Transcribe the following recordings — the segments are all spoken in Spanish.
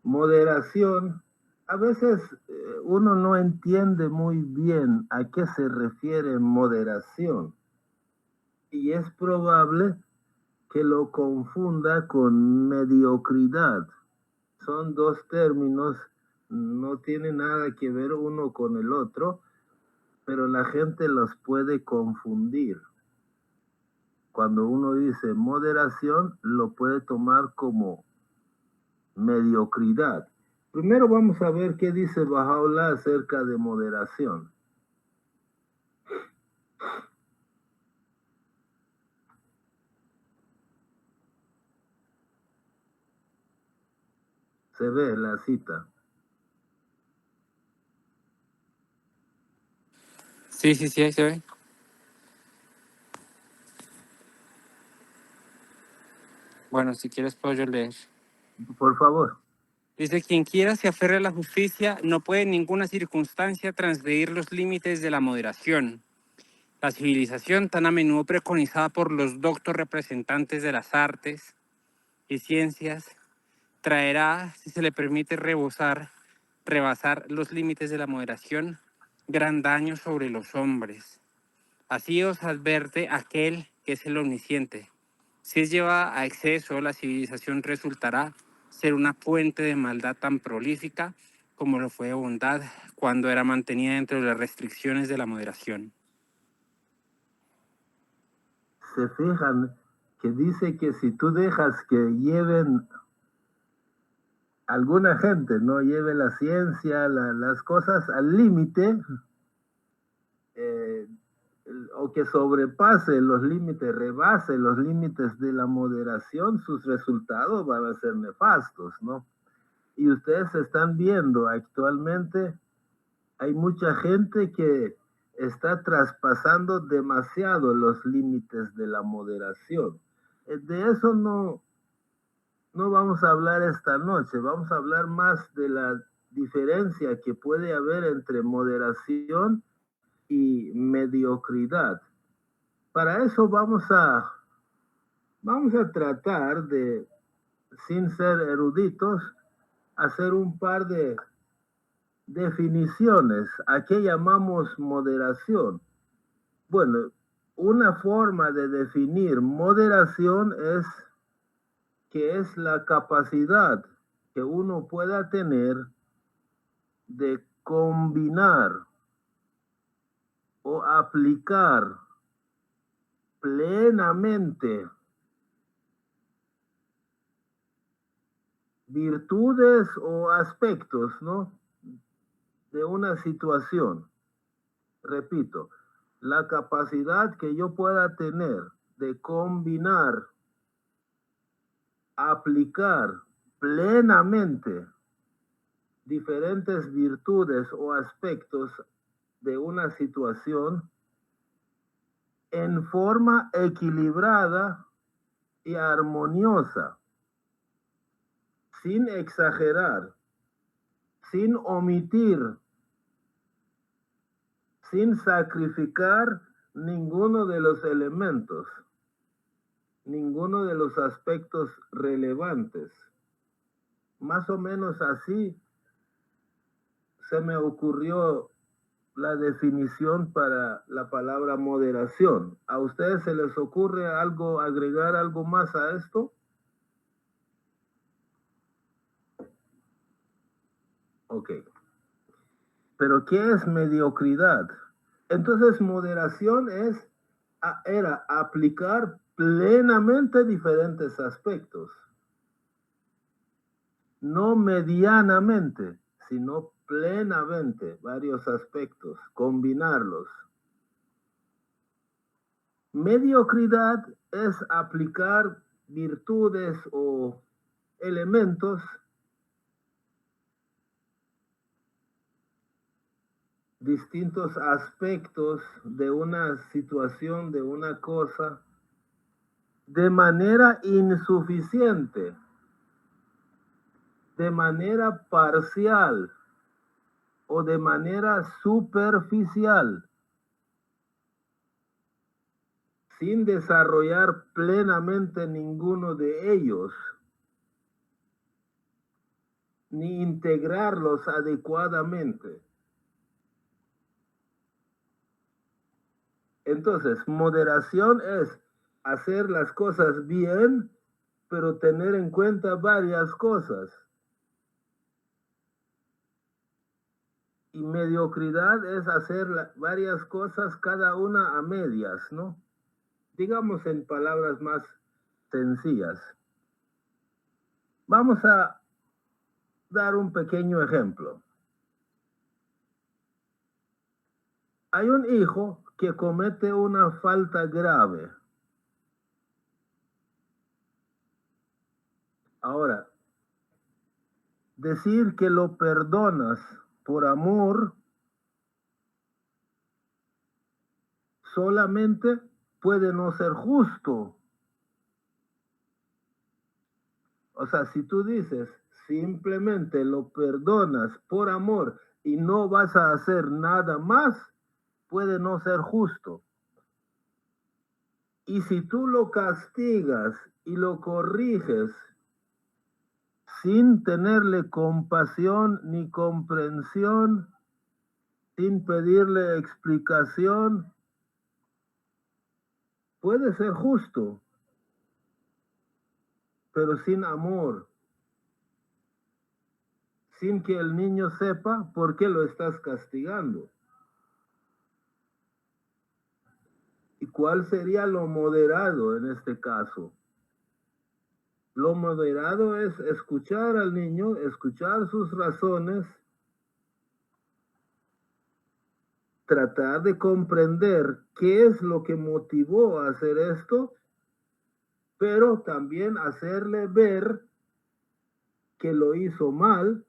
Moderación, a veces uno no entiende muy bien a qué se refiere moderación y es probable que lo confunda con mediocridad. Son dos términos, no tiene nada que ver uno con el otro, pero la gente los puede confundir. Cuando uno dice moderación, lo puede tomar como mediocridad. Primero vamos a ver qué dice Bahá'u'lláh acerca de moderación. Se ve la cita. Sí, sí, sí, ahí se ve. Bueno, si quieres puedo yo leer. Por favor. Dice, quien quiera se aferre a la justicia no puede en ninguna circunstancia transgredir los límites de la moderación. La civilización, tan a menudo preconizada por los doctos representantes de las artes y ciencias, traerá, si se le permite rebasar los límites de la moderación, gran daño sobre los hombres. Así os advierte aquel que es el omnisciente. Si es llevada a exceso, la civilización resultará ser una fuente de maldad tan prolífica como lo fue de bondad cuando era mantenida dentro de las restricciones de la moderación. Se fijan que dice que si tú dejas que lleven alguna gente, no lleve la ciencia, las cosas al límite, eh, o que sobrepase los límites, rebase los límites de la moderación, sus resultados van a ser nefastos, ¿no? Y ustedes están viendo actualmente, hay mucha gente que está traspasando demasiado los límites de la moderación. De eso no vamos a hablar esta noche, vamos a hablar más de la diferencia que puede haber entre moderación y mediocridad. Para eso vamos a tratar de, sin ser eruditos, hacer un par de definiciones. ¿A qué llamamos moderación? Bueno, una forma de definir moderación es que es la capacidad que uno pueda tener de combinar o aplicar plenamente virtudes o aspectos, ¿no?, de una situación. Repito, la capacidad que yo pueda tener de combinar, aplicar plenamente diferentes virtudes o aspectos de una situación en forma equilibrada y armoniosa, sin exagerar, sin omitir, sin sacrificar ninguno de los elementos, ninguno de los aspectos relevantes. Más o menos así se me ocurrió la definición para la palabra moderación. ¿A ustedes se les ocurre algo, agregar algo más a esto? Ok. Pero ¿qué es mediocridad? Entonces, moderación era aplicar plenamente diferentes aspectos. No medianamente, sino plenamente varios aspectos, combinarlos. Mediocridad es aplicar virtudes o elementos distintos aspectos de una situación, de una cosa, de manera insuficiente, de manera parcial o de manera superficial, sin desarrollar plenamente ninguno de ellos. ni integrarlos adecuadamente. Entonces, moderación es hacer las cosas bien, pero tener en cuenta varias cosas. Y mediocridad es hacer varias cosas, cada una a medias, ¿no? Digamos en palabras más sencillas. Vamos a dar un pequeño ejemplo. Hay un hijo que comete una falta grave. Ahora, decir que lo perdonas por amor solamente puede no ser justo. O sea, si tú dices simplemente lo perdonas por amor y no vas a hacer nada más, puede no ser justo. Y si tú lo castigas y lo corriges sin tenerle compasión ni comprensión, sin pedirle explicación, puede ser justo, pero sin amor, sin que el niño sepa por qué lo estás castigando. ¿Y cuál sería lo moderado en este caso? Lo moderado es escuchar al niño, escuchar sus razones, tratar de comprender qué es lo que motivó a hacer esto, pero también hacerle ver que lo hizo mal,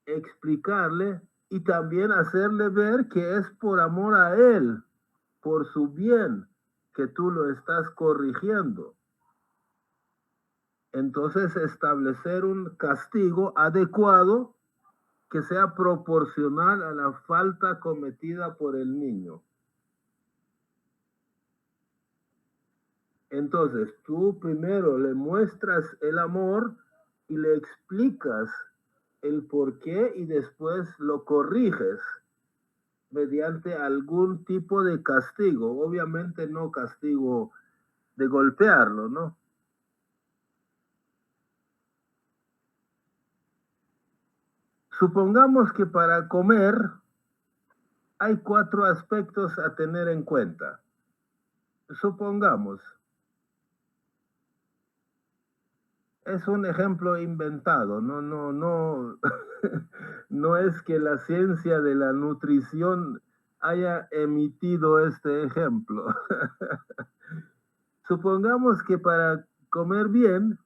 explicarle y también hacerle ver que es por amor a él, por su bien, que tú lo estás corrigiendo. Entonces, establecer un castigo adecuado que sea proporcional a la falta cometida por el niño. Entonces, tú primero le muestras el amor y le explicas el por qué y después lo corriges mediante algún tipo de castigo. Obviamente no castigo de golpearlo, ¿no? Supongamos que para comer hay 4 aspectos a tener en cuenta. Supongamos, es un ejemplo inventado, no es que la ciencia de la nutrición haya emitido este ejemplo. Supongamos que para comer bien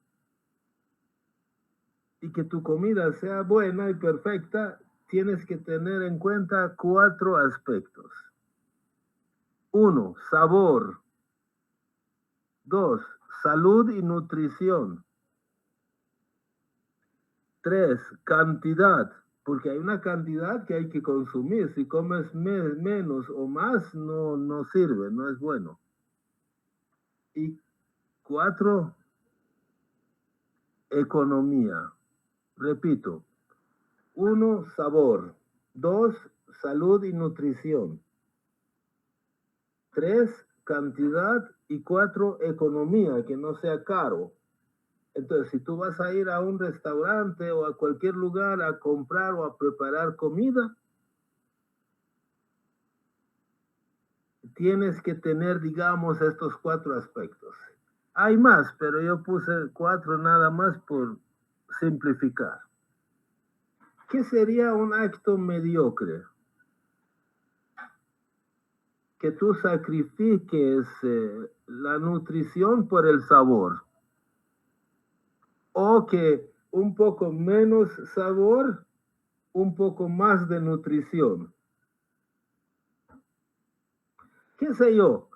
y que tu comida sea buena y perfecta, tienes que tener en cuenta 4 aspectos. 1, sabor. 2, salud y nutrición. 3, cantidad, porque hay una cantidad que hay que consumir. Si comes menos o más, no sirve, no es bueno. Y 4, economía. Repito, 1, sabor. 2, salud y nutrición. 3, cantidad. Y 4, economía, que no sea caro. Entonces, si tú vas a ir a un restaurante o a cualquier lugar a comprar o a preparar comida, tienes que tener, digamos, estos 4 aspectos. Hay más, pero yo puse 4 nada más por simplificar. ¿Qué sería un acto mediocre? Que tú sacrifiques la nutrición por el sabor. O que un poco menos sabor, un poco más de nutrición. ¿Qué sé yo?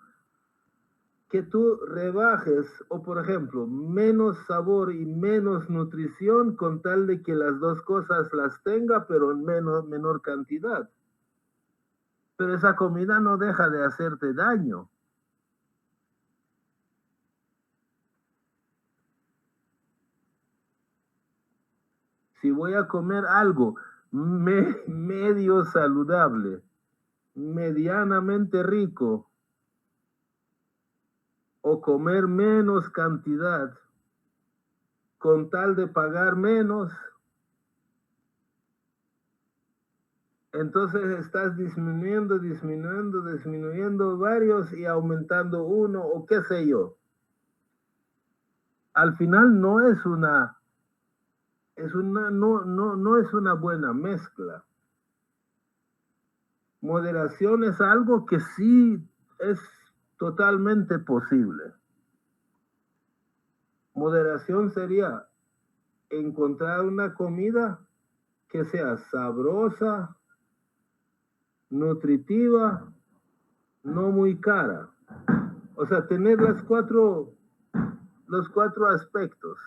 Que tú rebajes o, por ejemplo, menos sabor y menos nutrición con tal de que las dos cosas las tenga, pero en menor cantidad. Pero esa comida no deja de hacerte daño. Si voy a comer algo medio saludable, medianamente rico, o comer menos cantidad con tal de pagar menos, entonces estás disminuyendo varios y aumentando uno o qué sé yo. Al final no es una no es una buena mezcla. Moderación es algo que sí es totalmente posible. Moderación sería encontrar una comida que sea sabrosa, nutritiva, no muy cara. O sea, tener los cuatro aspectos.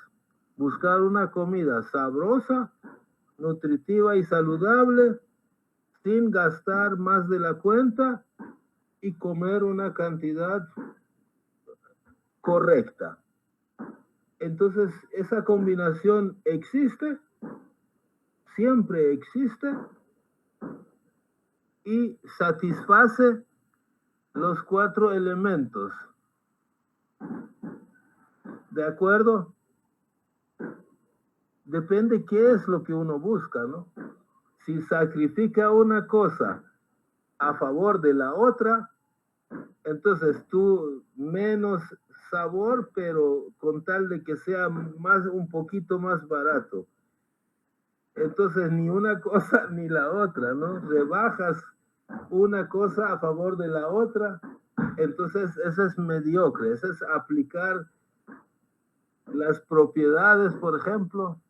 Buscar una comida sabrosa, nutritiva y saludable, sin gastar más de la cuenta y comer una cantidad correcta. Entonces, esa combinación existe, siempre existe y satisface los 4 elementos. ¿De acuerdo? Depende qué es lo que uno busca, ¿no? Si sacrifica una cosa a favor de la otra, entonces tú menos sabor, pero con tal de que sea más, un poquito más barato. Entonces ni una cosa ni la otra, ¿no? Rebajas una cosa a favor de la otra, entonces eso es mediocre, eso es aplicar las propiedades, por ejemplo,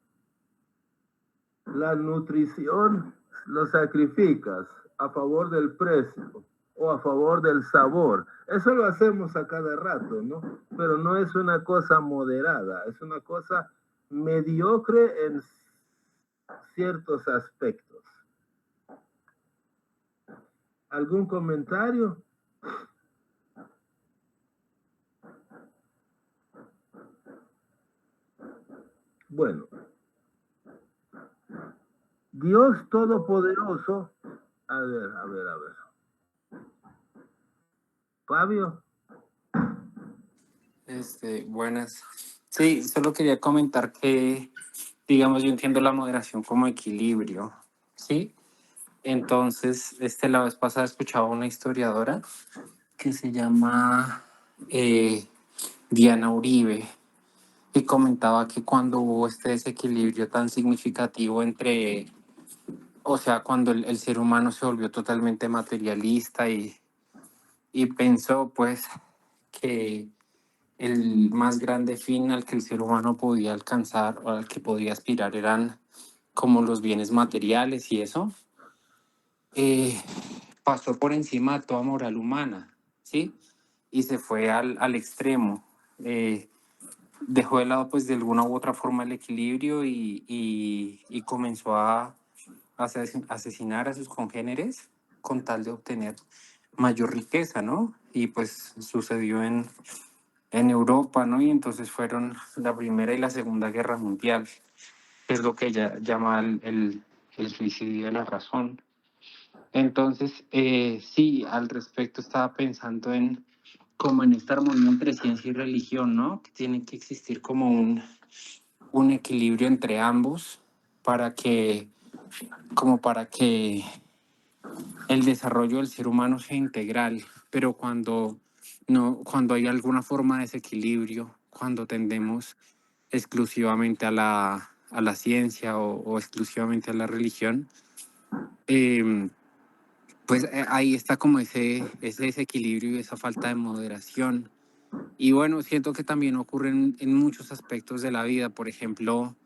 la nutrición, lo sacrificas a favor del precio o a favor del sabor. Eso lo hacemos a cada rato, ¿no? Pero no es una cosa moderada, es una cosa mediocre en ciertos aspectos. ¿Algún comentario? Bueno, Dios Todopoderoso, a ver. Fabio. Buenas. Sí, solo quería comentar que, digamos, yo entiendo la moderación como equilibrio, ¿sí? Entonces, la vez pasada escuchaba una historiadora que se llama eh, Diana Uribe y comentaba que cuando hubo este desequilibrio tan significativo entre, o sea, cuando el ser humano se volvió totalmente materialista y pensó pues que el más grande fin al que el ser humano podía alcanzar o al que podía aspirar eran como los bienes materiales y eso, eh, pasó por encima de toda moral humana, ¿sí? Y se fue al extremo. Dejó de lado, pues, de alguna u otra forma el equilibrio y comenzó a asesinar a sus congéneres con tal de obtener mayor riqueza, ¿no? Y pues sucedió en Europa, ¿no? Y entonces fueron la Primera y la Segunda Guerra Mundial, que es lo que ella llama el suicidio de la razón. Entonces, sí, al respecto estaba pensando en como en esta armonía entre ciencia y religión, ¿no? Que tiene que existir como un equilibrio entre ambos para que, como para que el desarrollo del ser humano sea integral, pero cuando no, cuando hay alguna forma de desequilibrio, cuando tendemos exclusivamente a la ciencia o exclusivamente a la religión, eh, pues ahí está como ese desequilibrio y esa falta de moderación. Y bueno, siento que también ocurre en muchos aspectos de la vida. Por ejemplo,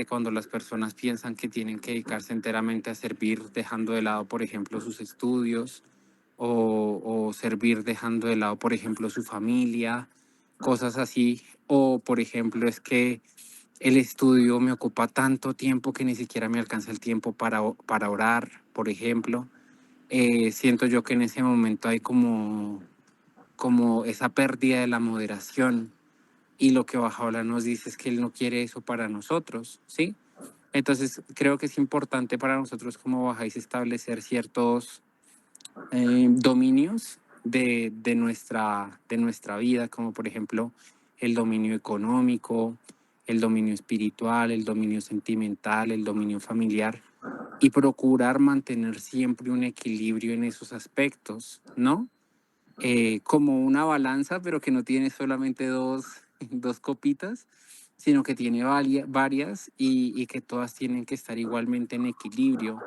cuando las personas piensan que tienen que dedicarse enteramente a servir, dejando de lado, por ejemplo, sus estudios, o servir dejando de lado, por ejemplo, su familia, cosas así. O, por ejemplo, es que el estudio me ocupa tanto tiempo que ni siquiera me alcanza el tiempo para orar, por ejemplo. Siento yo que en ese momento hay como esa pérdida de la moderación y lo que Bajaola nos dice es que él no quiere eso para nosotros, ¿sí? Entonces, creo que es importante para nosotros como bajáis establecer ciertos dominios de nuestra vida, como por ejemplo el dominio económico, el dominio espiritual, el dominio sentimental, el dominio familiar, y procurar mantener siempre un equilibrio en esos aspectos, ¿no? Como una balanza, pero que no tiene solamente dos copitas, sino que tiene varias y que todas tienen que estar igualmente en equilibrio.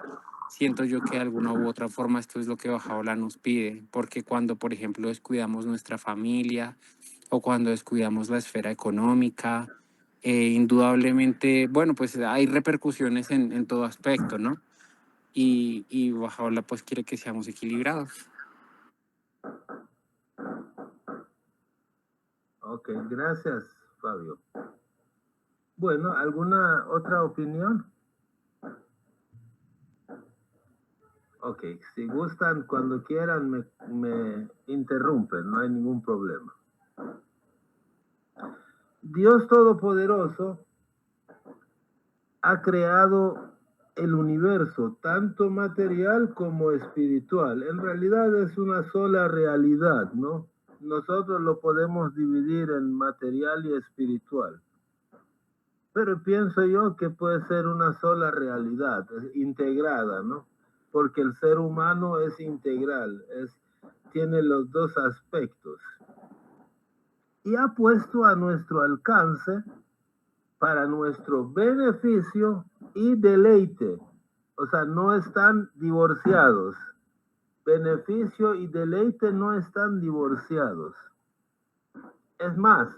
Siento yo que de alguna u otra forma esto es lo que Bajaola nos pide, porque cuando, por ejemplo, descuidamos nuestra familia o cuando descuidamos la esfera económica, indudablemente, bueno, pues hay repercusiones en todo aspecto, ¿no? Y Bajaola pues quiere que seamos equilibrados. Ok, gracias, Fabio. Bueno, ¿alguna otra opinión? Ok, si gustan, cuando quieran me interrumpen, no hay ningún problema. Dios Todopoderoso ha creado el universo, tanto material como espiritual. En realidad es una sola realidad, ¿no? Nosotros lo podemos dividir en material y espiritual. Pero pienso yo que puede ser una sola realidad, integrada, ¿no? Porque el ser humano es integral, tiene los dos aspectos. Y ha puesto a nuestro alcance, para nuestro beneficio y deleite. O sea, no están divorciados. Beneficio y deleite no están divorciados. Es más,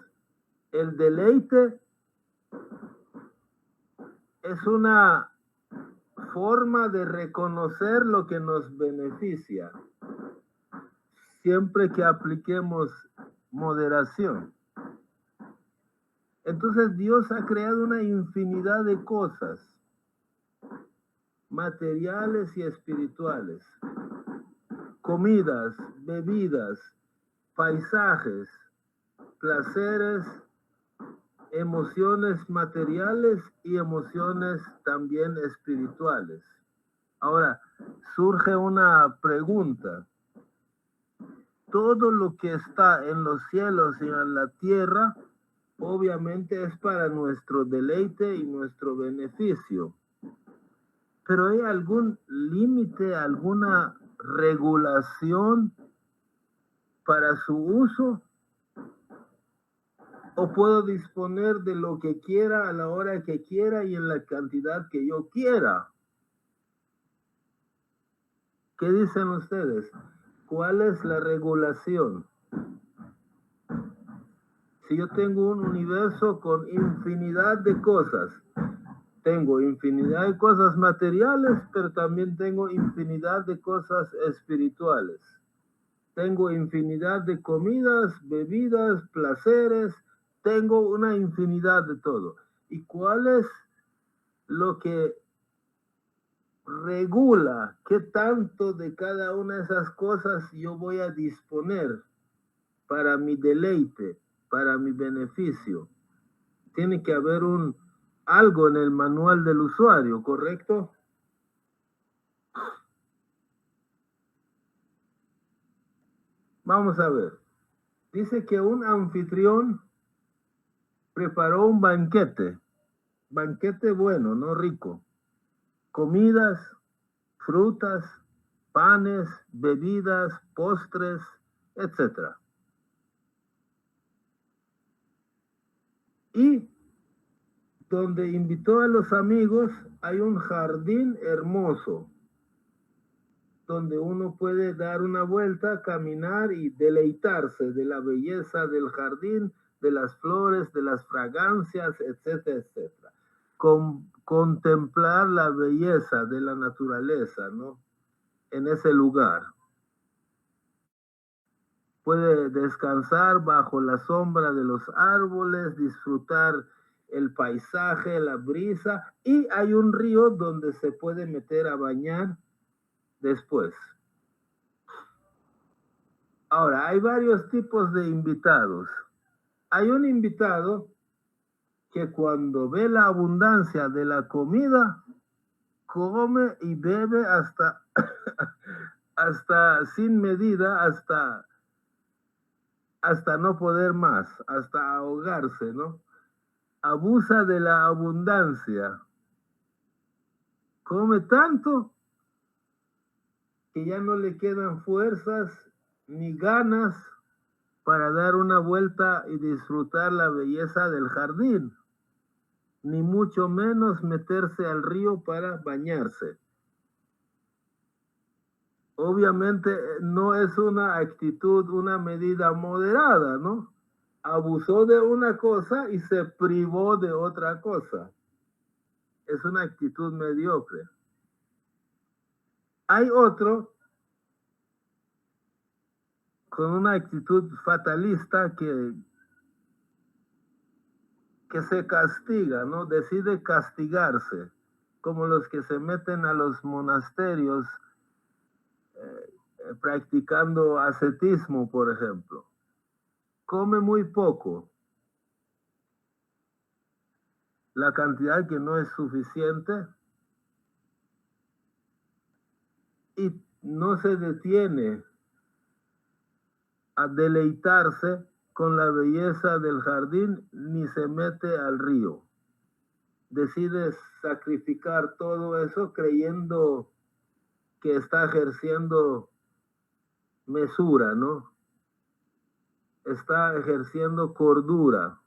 el deleite es una forma de reconocer lo que nos beneficia, siempre que apliquemos moderación. Entonces Dios ha creado una infinidad de cosas, materiales y espirituales, comidas, bebidas, paisajes, placeres, emociones materiales y emociones también espirituales. Ahora, surge una pregunta. Todo lo que está en los cielos y en la tierra, obviamente es para nuestro deleite y nuestro beneficio. Pero ¿hay algún límite, alguna regulación para su uso? ¿O puedo disponer de lo que quiera a la hora que quiera y en la cantidad que yo quiera? ¿Qué dicen ustedes? ¿Cuál es la regulación? Si yo tengo un universo con infinidad de cosas, tengo infinidad de cosas materiales, pero también tengo infinidad de cosas espirituales. Tengo infinidad de comidas, bebidas, placeres, tengo una infinidad de todo. ¿Y cuál es lo que regula qué tanto de cada una de esas cosas yo voy a disponer para mi deleite, para mi beneficio? Tiene que haber algo en el manual del usuario, ¿correcto? Vamos a ver. Dice que un anfitrión preparó un banquete bueno, no rico, comidas, frutas, panes, bebidas, postres, etc. Y donde invitó a los amigos hay un jardín hermoso, donde uno puede dar una vuelta, caminar y deleitarse de la belleza del jardín, de las flores, de las fragancias, etcétera, etcétera. Contemplar la belleza de la naturaleza, ¿no? En ese lugar. Puede descansar bajo la sombra de los árboles, disfrutar el paisaje, la brisa, y hay un río donde se puede meter a bañar después. Ahora, hay varios tipos de invitados. Hay un invitado que cuando ve la abundancia de la comida, come y bebe hasta, hasta sin medida, hasta no poder más, hasta ahogarse, ¿no? Abusa de la abundancia, come tanto que ya no le quedan fuerzas ni ganas para dar una vuelta y disfrutar la belleza del jardín, ni mucho menos meterse al río para bañarse. Obviamente no es una actitud, una medida moderada, ¿no? Abusó de una cosa y se privó de otra cosa. Es una actitud mediocre. Hay otro con una actitud fatalista que se castiga, ¿no? Decide castigarse, como los que se meten a los monasterios practicando ascetismo, por ejemplo. Come muy poco, la cantidad que no es suficiente, y no se detiene a deleitarse con la belleza del jardín ni se mete al río. Decide sacrificar todo eso creyendo que está ejerciendo mesura, ¿no? Está ejerciendo cordura,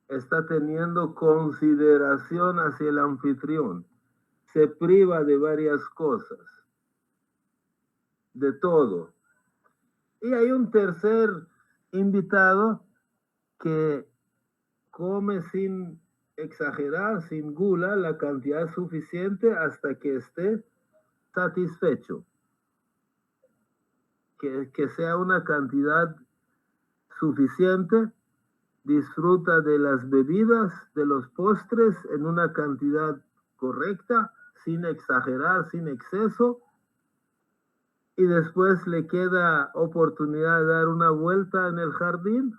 está teniendo consideración hacia el anfitrión, se priva de varias cosas, de todo. Y hay un tercer invitado que come sin exagerar, sin gula, la cantidad suficiente hasta que esté satisfecho. Que sea una cantidad suficiente, disfruta de las bebidas, de los postres en una cantidad correcta, sin exagerar, sin exceso, y después le queda oportunidad de dar una vuelta en el jardín,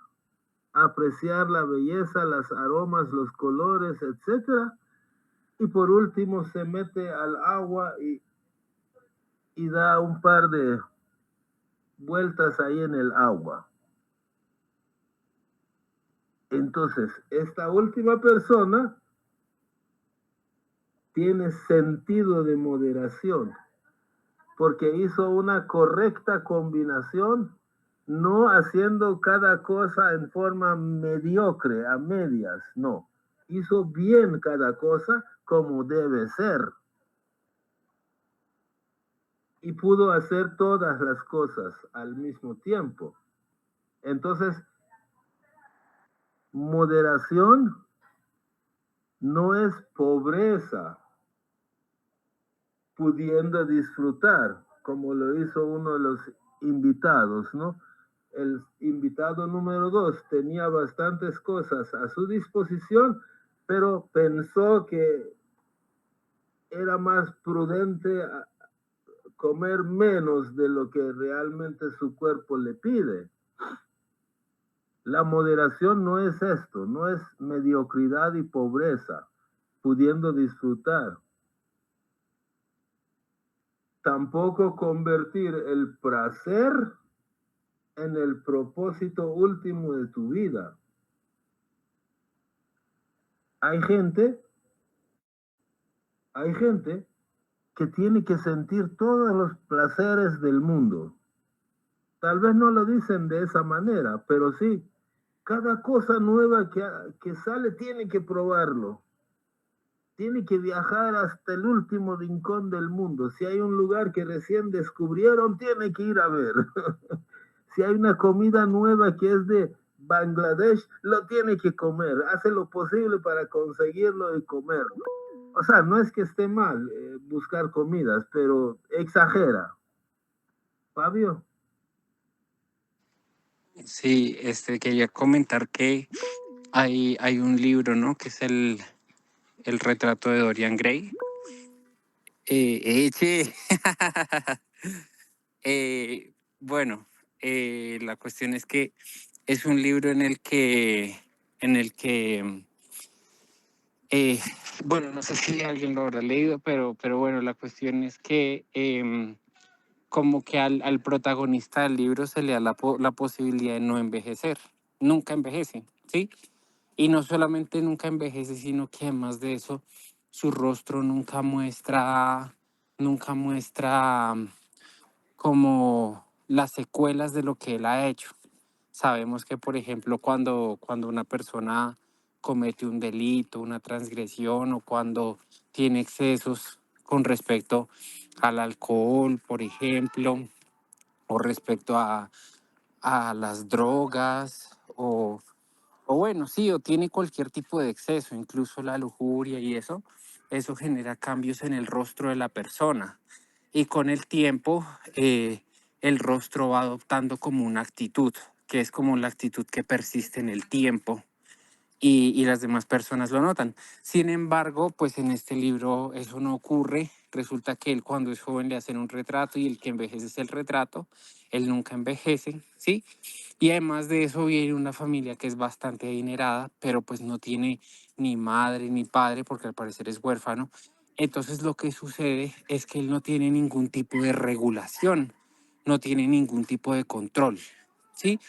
apreciar la belleza, los aromas, los colores, etcétera, y por último se mete al agua y da un par de vueltas ahí en el agua. Entonces, esta última persona tiene sentido de moderación, porque hizo una correcta combinación, no haciendo cada cosa en forma mediocre, a medias, no. Hizo bien cada cosa como debe ser. Y pudo hacer todas las cosas al mismo tiempo. Entonces, moderación no es pobreza, pudiendo disfrutar, como lo hizo uno de los invitados, ¿no? El invitado número 2 tenía bastantes cosas a su disposición, pero pensó que era más prudente comer menos de lo que realmente su cuerpo le pide. La moderación no es esto, no es mediocridad y pobreza, pudiendo disfrutar. Tampoco convertir el placer en el propósito último de tu vida. Hay gente que tiene que sentir todos los placeres del mundo. Tal vez no lo dicen de esa manera, pero sí, cada cosa nueva que sale tiene que probarlo. Tiene que viajar hasta el último rincón del mundo. Si hay un lugar que recién descubrieron, tiene que ir a ver. Si hay una comida nueva que es de Bangladesh, lo tiene que comer. Hace lo posible para conseguirlo y comerlo. O sea, no es que esté mal buscar comidas, pero exagera. Fabio. Sí, quería comentar que hay un libro, ¿no? Que es el retrato de Dorian Gray. Che. Bueno, la cuestión es que es un libro en el que Eh, bueno, no sé si alguien lo habrá leído, pero bueno, la cuestión es que como que al protagonista del libro se le da la posibilidad de no envejecer, nunca envejece, ¿sí? Y no solamente nunca envejece, sino que además de eso, su rostro nunca muestra como las secuelas de lo que él ha hecho. Sabemos que, por ejemplo, cuando una persona comete un delito, una transgresión o cuando tiene excesos con respecto al alcohol, por ejemplo, o respecto a las drogas, o bueno, sí, o tiene cualquier tipo de exceso, incluso la lujuria y eso genera cambios en el rostro de la persona. Y con el tiempo, el rostro va adoptando como una actitud, que es como la actitud que persiste en el tiempo y las demás personas lo notan. Sin embargo, pues en este libro eso no ocurre. Resulta que él cuando es joven le hacen un retrato y el que envejece es el retrato. Él nunca envejece, ¿sí? Y además de eso viene una familia que es bastante adinerada, pero pues no tiene ni madre ni padre porque al parecer es huérfano. Entonces lo que sucede es que él no tiene ningún tipo de regulación, no tiene ningún tipo de control, ¿sí?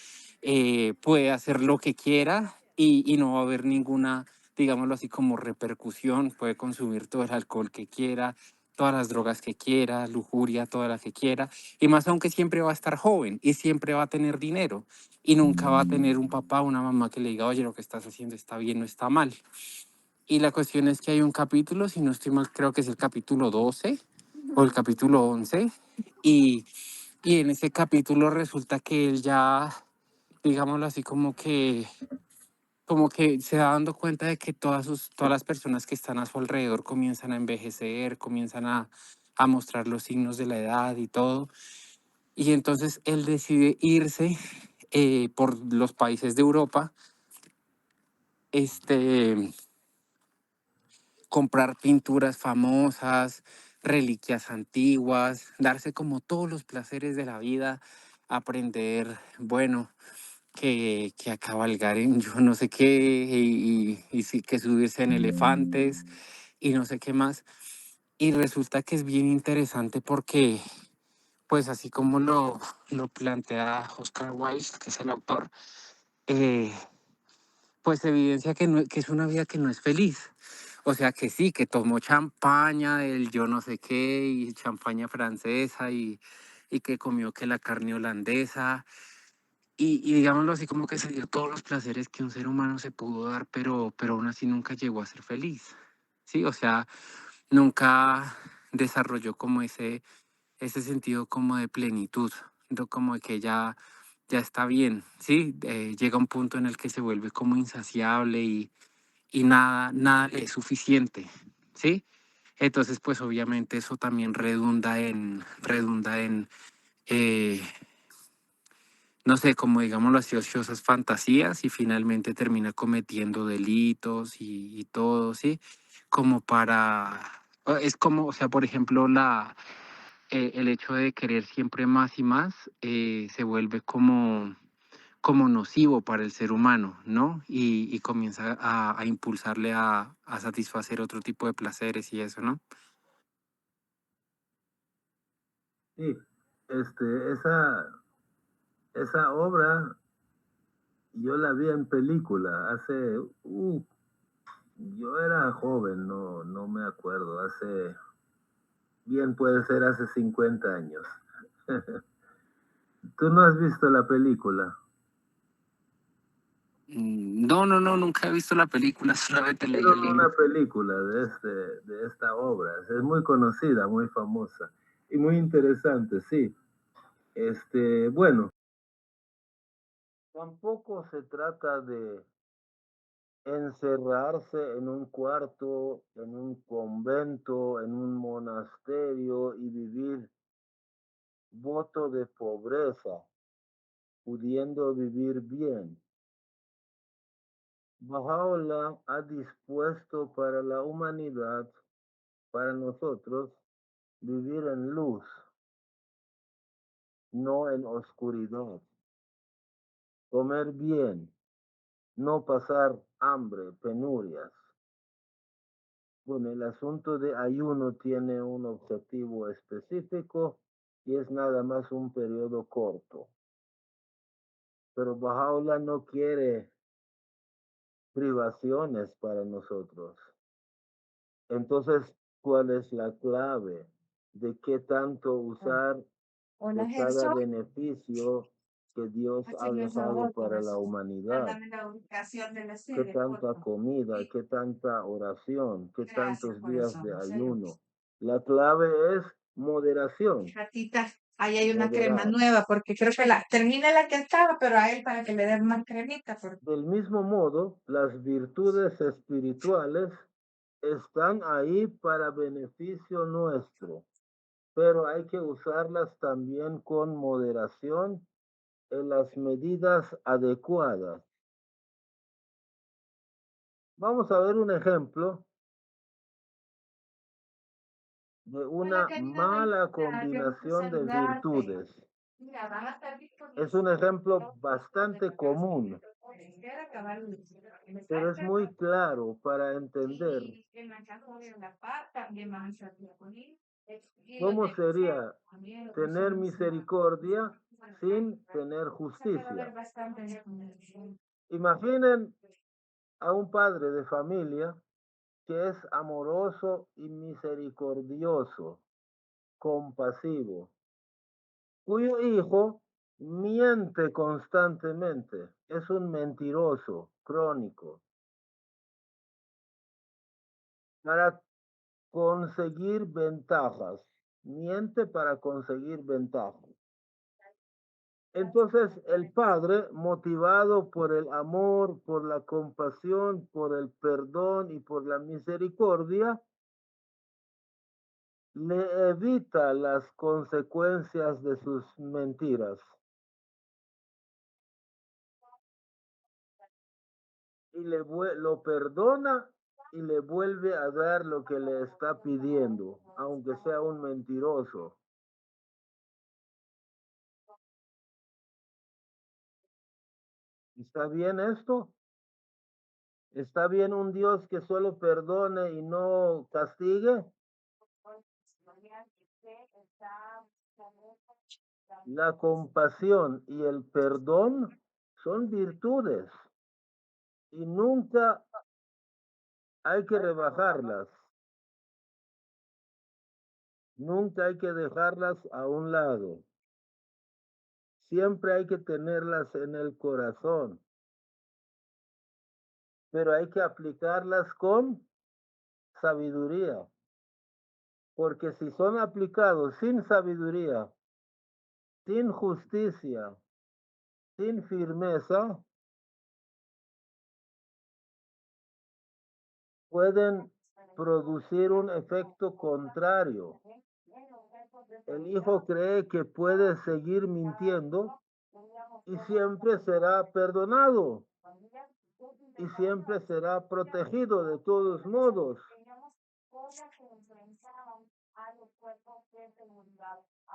Puede hacer lo que quiera y no va a haber ninguna, digámoslo así, como repercusión. Puede consumir todo el alcohol que quiera, todas las drogas que quiera, lujuria, toda la que quiera. Y más aunque siempre va a estar joven y siempre va a tener dinero y nunca va a tener un papá o una mamá que le diga, oye, lo que estás haciendo está bien o está mal. Y la cuestión es que hay un capítulo, si no estoy mal, creo que es el capítulo 12 o el capítulo 11 y, y en ese capítulo resulta que él ya, digámoslo así, como que se da dando cuenta de que todas las personas que están a su alrededor comienzan a envejecer, comienzan a mostrar los signos de la edad y todo. Y entonces él decide irse por los países de Europa, este, comprar pinturas famosas, reliquias antiguas, darse como todos los placeres de la vida, aprender, bueno, que a cabalgar en yo no sé qué, y sí que subirse en elefantes y no sé qué más. Y resulta que es bien interesante porque, pues así como lo plantea Oscar Wilde, que es el autor, eh, pues evidencia que es una vida que no es feliz. O sea que sí, que tomó champaña del yo no sé qué y champaña francesa y que comió que la carne holandesa y digámoslo así como que se dio todos los placeres que un ser humano se pudo dar, pero aún así nunca llegó a ser feliz. Sí, o sea, nunca desarrolló como ese sentido como de plenitud, como de que ya está bien, ¿sí? Llega un punto en el que se vuelve como insaciable y nada le es suficiente, ¿sí? Entonces, pues obviamente eso también redunda en eh, no sé, como digámoslo así, ociosas fantasías y finalmente termina cometiendo delitos y todo, ¿sí? Como es como, o sea, por ejemplo, el hecho de querer siempre más y más se vuelve como nocivo para el ser humano, ¿no? Y comienza a impulsarle a satisfacer otro tipo de placeres y eso, ¿no? Sí, esa obra yo la vi en película yo era joven, no me acuerdo, bien puede ser hace 50 años. ¿Tú no has visto la película? No, no, no, nunca he visto la película, solamente leí el Hicieron libro. una película de esta obra, es muy conocida, muy famosa y muy interesante, sí. Bueno, tampoco se trata de encerrarse en un cuarto, en un convento, en un monasterio y vivir voto de pobreza, pudiendo vivir bien. Bahá'u'lláh ha dispuesto para la humanidad, para nosotros, vivir en luz, no en oscuridad, comer bien, no pasar hambre, penurias, Bueno, el asunto de ayuno tiene un objetivo específico y es nada más un periodo corto. Pero Bahá'u'lláh no quiere privaciones para nosotros. Entonces, ¿cuál es la clave de qué tanto usar Hola de cada Gerson, beneficio que Dios ha hazme el dejado favor, para la corazón. humanidad? Mándame la ubicación de la ¿Qué sede, tanta porfa. comida? Sí, ¿Qué tanta oración? ¿Qué gracias, tantos días corazón, de en serio. ayuno? La clave es moderación, Gatita, ahí hay una crema moderar. nueva, porque creo que termina la que estaba, pero a él para que le den más cremita, porque Del mismo modo, las virtudes espirituales están ahí para beneficio nuestro, pero hay que usarlas también con moderación en las medidas adecuadas. Vamos a ver un ejemplo de hola una querida mala Dayana, qué gusto combinación de saludarte. virtudes. Mira, van a estar Es disponibles un ejemplo los cursos de bastante la casa que común, me proponen. Quiero acabar de me pero trae es muy claro para entender y en la casa de la paz también van a estar disponibles. Y los cómo de liceo sería también lo que tener son semana. misericordia sin tener Se puede ver justicia. bastante de Imaginen a un padre de familia que es amoroso y misericordioso, compasivo, cuyo hijo miente constantemente, es un mentiroso crónico, para conseguir ventajas, miente para conseguir ventajas. Entonces el padre, motivado por el amor, por la compasión, por el perdón y por la misericordia, le evita las consecuencias de sus mentiras y lo perdona y le vuelve a dar lo que le está pidiendo, aunque sea un mentiroso. ¿Está bien esto? ¿Está bien un Dios que solo perdone y no castigue? La compasión y el perdón son virtudes y nunca hay que rebajarlas, nunca hay que dejarlas a un lado. Siempre hay que tenerlas en el corazón, pero hay que aplicarlas con sabiduría, porque si son aplicados sin sabiduría, sin justicia, sin firmeza, pueden producir un efecto contrario. El hijo cree que puede seguir mintiendo y siempre será perdonado y siempre será protegido de todos modos.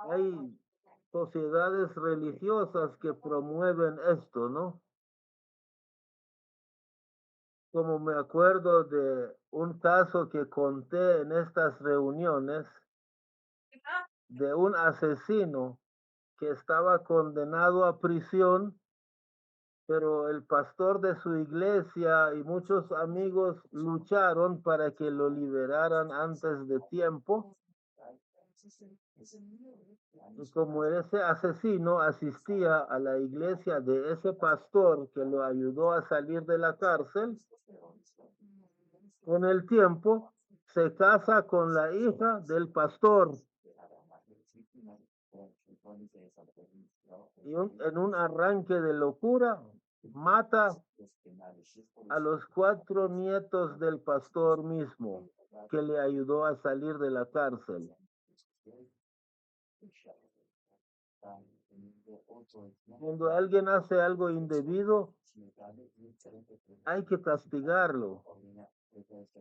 Hay sociedades religiosas que promueven esto, ¿no? Como me acuerdo de un caso que conté en estas reuniones de un asesino que estaba condenado a prisión, pero el pastor de su iglesia y muchos amigos lucharon para que lo liberaran antes de tiempo. Y como ese asesino asistía a la iglesia de ese pastor que lo ayudó a salir de la cárcel, con el tiempo se casa con la hija del pastor y en un arranque de locura mata a los 4 nietos del pastor mismo que le ayudó a salir de la cárcel. Cuando alguien hace algo indebido, hay que castigarlo.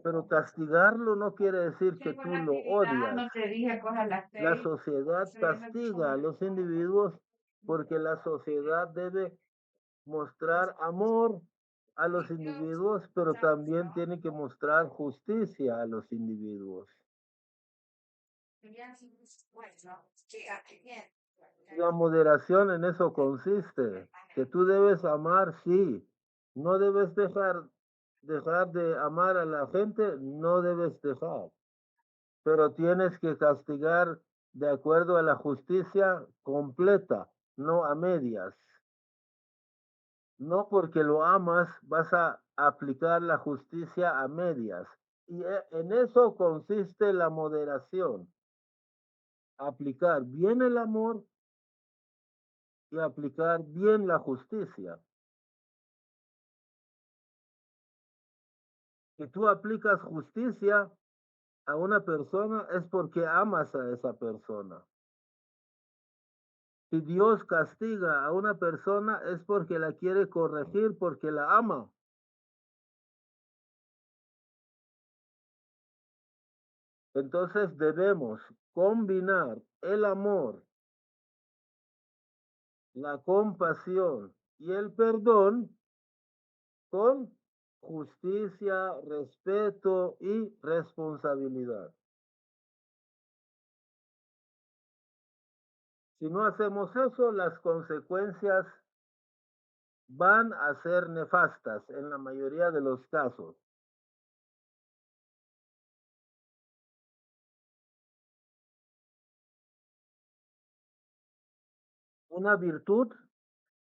Pero castigarlo no quiere decir que Tengo tú la lo actividad, odias. no te dije, coja las La 6. sociedad castiga a los individuos porque la sociedad debe mostrar amor a los individuos, pero también tiene que mostrar justicia a los individuos. La moderación en eso consiste, que tú debes amar, sí, no debes dejar de amar a la gente, no debes dejar, pero tienes que castigar de acuerdo a la justicia completa, no a medias. No porque lo amas vas a aplicar la justicia a medias. Y en eso consiste la moderación, aplicar bien el amor y aplicar bien la justicia. Si tú aplicas justicia a una persona es porque amas a esa persona. Si Dios castiga a una persona es porque la quiere corregir, porque la ama. Entonces debemos combinar el amor, la compasión y el perdón con justicia, respeto y responsabilidad. Si no hacemos eso, las consecuencias van a ser nefastas en la mayoría de los casos. Una virtud,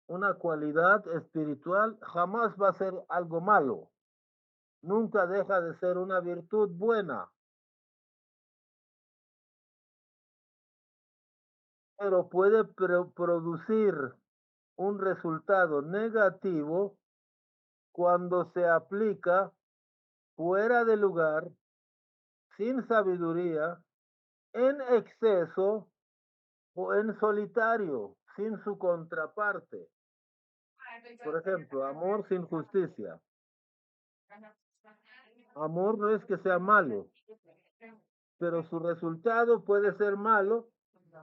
una cualidad espiritual jamás va a ser algo malo. Nunca deja de ser una virtud buena, pero puede producir un resultado negativo cuando se aplica fuera de lugar, sin sabiduría, en exceso o en solitario, sin su contraparte. Por ejemplo, amor sin justicia. Amor no es que sea malo, pero su resultado puede ser malo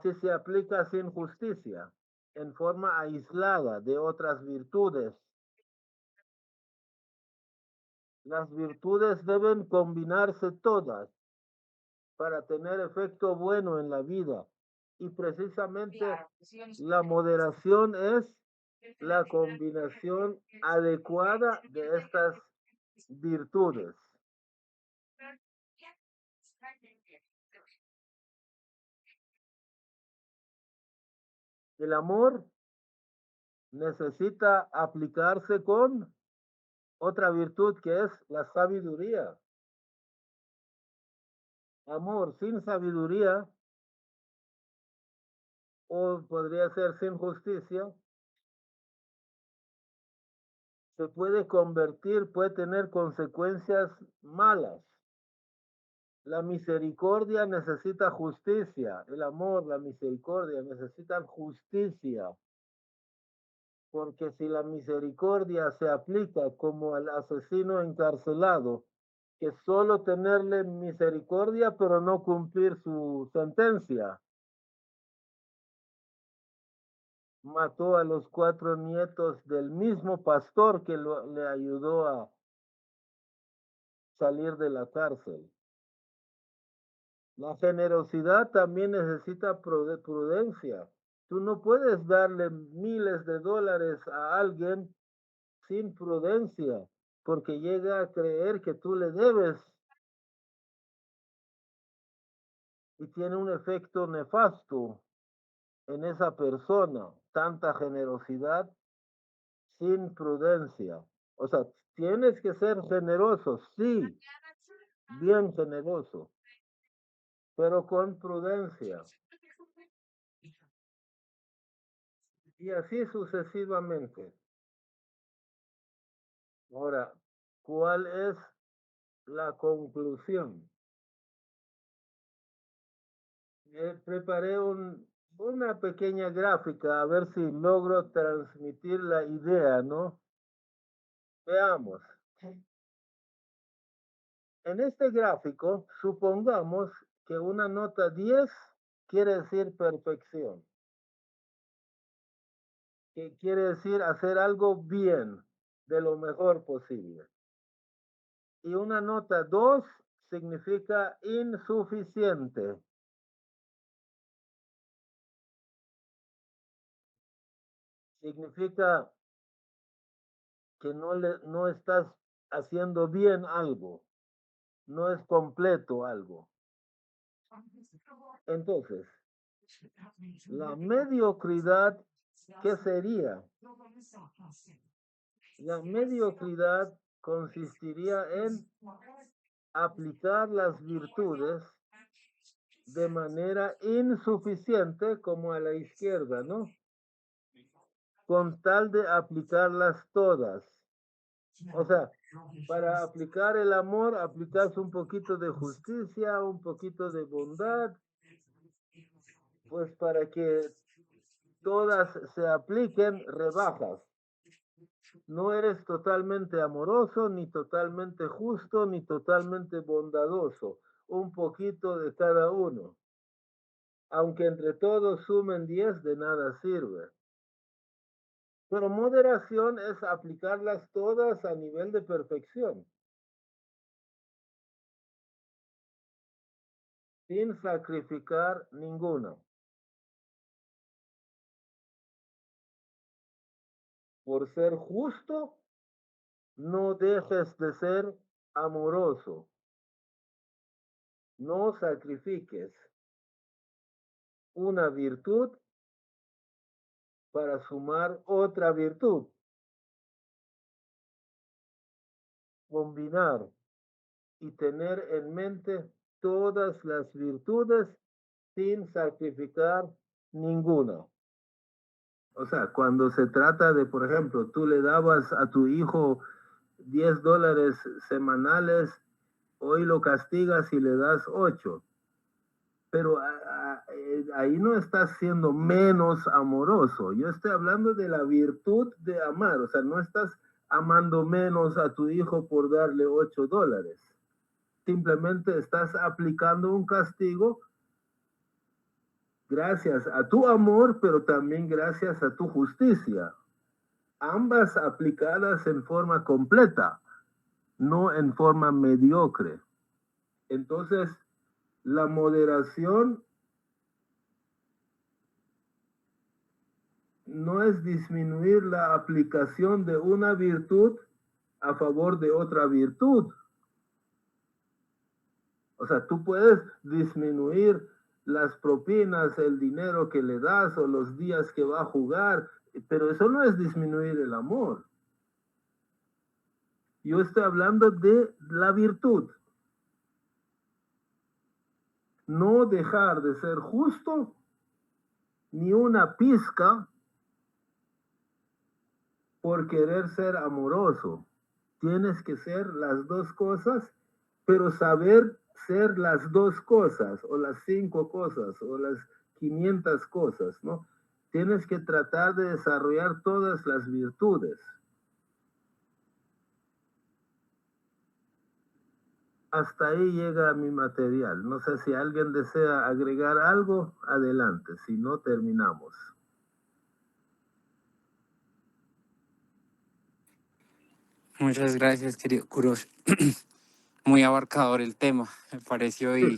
si se aplica sin justicia, en forma aislada de otras virtudes. Las virtudes deben combinarse todas para tener efecto bueno en la vida. Y precisamente la moderación es la combinación adecuada de estas virtudes. El amor necesita aplicarse con otra virtud que es la sabiduría. Amor sin sabiduría, o podría ser sin justicia, se puede convertir, puede tener consecuencias malas. La misericordia necesita justicia, el amor, la misericordia necesitan justicia, porque si la misericordia se aplica como al asesino encarcelado, que solo tenerle misericordia pero no cumplir su sentencia, mató a los 4 nietos del mismo pastor que le ayudó a salir de la cárcel. La generosidad también necesita prudencia. Tú no puedes darle miles de dólares a alguien sin prudencia, porque llega a creer que tú le debes y tiene un efecto nefasto en esa persona. Tanta generosidad sin prudencia. O sea, tienes que ser generoso, sí, bien generoso, pero con prudencia. Y así sucesivamente. Ahora, ¿cuál es la conclusión? Preparé una pequeña gráfica a ver si logro transmitir la idea, ¿no? Veamos. En este gráfico, supongamos que una nota 10 quiere decir perfección, que quiere decir hacer algo bien, de lo mejor posible. Y una nota 2 significa insuficiente. Significa que no estás haciendo bien algo, no es completo algo. Entonces, la mediocridad, ¿qué sería? La mediocridad consistiría en aplicar las virtudes de manera insuficiente, como a la izquierda, ¿no? Con tal de aplicarlas todas. O sea, para aplicar el amor, aplicas un poquito de justicia, un poquito de bondad, pues para que todas se apliquen, rebajas. No eres totalmente amoroso, ni totalmente justo, ni totalmente bondadoso. Un poquito de cada uno. Aunque entre todos sumen 10, de nada sirve. Pero moderación es aplicarlas todas a nivel de perfección, sin sacrificar ninguna. Por ser justo, no dejes de ser amoroso. No sacrifiques una virtud para sumar otra virtud. Combinar y tener en mente todas las virtudes sin sacrificar ninguna. O sea, cuando se trata de, por ejemplo, tú le dabas a tu hijo $10 semanales, hoy lo castigas y le das 8. Pero ahí no estás siendo menos amoroso. Yo estoy hablando de la virtud de amar. O sea, no estás amando menos a tu hijo por darle $8. Simplemente estás aplicando un castigo gracias a tu amor, pero también gracias a tu justicia. Ambas aplicadas en forma completa, no en forma mediocre. Entonces, la moderación no es disminuir la aplicación de una virtud a favor de otra virtud. O sea, tú puedes disminuir las propinas, el dinero que le das o los días que va a jugar, pero eso no es disminuir el amor. Yo estoy hablando de la virtud. No dejar de ser justo ni una pizca por querer ser amoroso. Tienes que ser las dos cosas, pero saber ser las dos cosas, o las 5 cosas, o las 500 cosas, ¿no? Tienes que tratar de desarrollar todas las virtudes. Hasta ahí llega mi material. No sé si alguien desea agregar algo, adelante. Si no, terminamos. Muchas gracias, querido Kurosh. Muy abarcador el tema, me pareció y...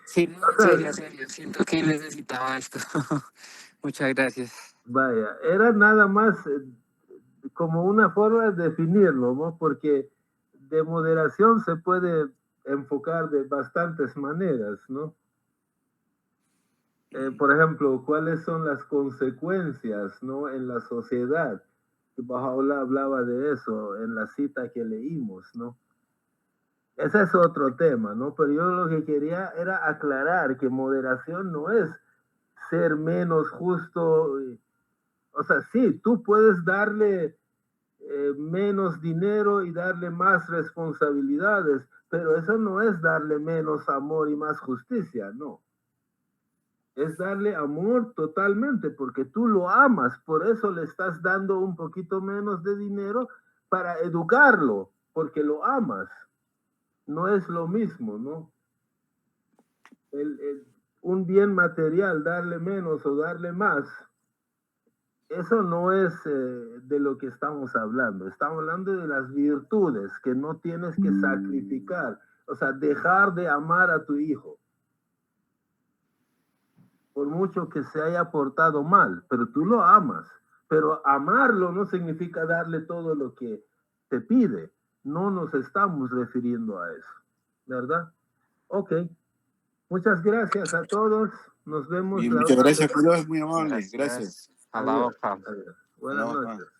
Sí, no, en serio, siento que necesitaba esto. Muchas gracias. Vaya, era nada más como una forma de definirlo, ¿no? Porque de moderación se puede enfocar de bastantes maneras, ¿no? Por ejemplo, ¿cuáles son las consecuencias, ¿no? En la sociedad? Baha'u'lláh hablaba de eso en la cita que leímos, ¿no? Ese es otro tema, ¿no? Pero yo lo que quería era aclarar que moderación no es ser menos justo. O sea, sí, tú puedes darle menos dinero y darle más responsabilidades, pero eso no es darle menos amor y más justicia, no. Es darle amor totalmente, porque tú lo amas, por eso le estás dando un poquito menos de dinero para educarlo, porque lo amas. No es lo mismo, ¿no? Un bien material, darle menos o darle más, eso no es de lo que estamos hablando. Estamos hablando de las virtudes que no tienes que sacrificar. O sea, dejar de amar a tu hijo. Por mucho que se haya portado mal, pero tú lo amas. Pero amarlo no significa darle todo lo que te pide. No nos estamos refiriendo a eso, ¿verdad? Ok. Muchas gracias a todos. Nos vemos Y la muchas otra gracias, semana. Carlos, muy amable. Gracias. A la Adiós. boca. Adiós. Buenas noches.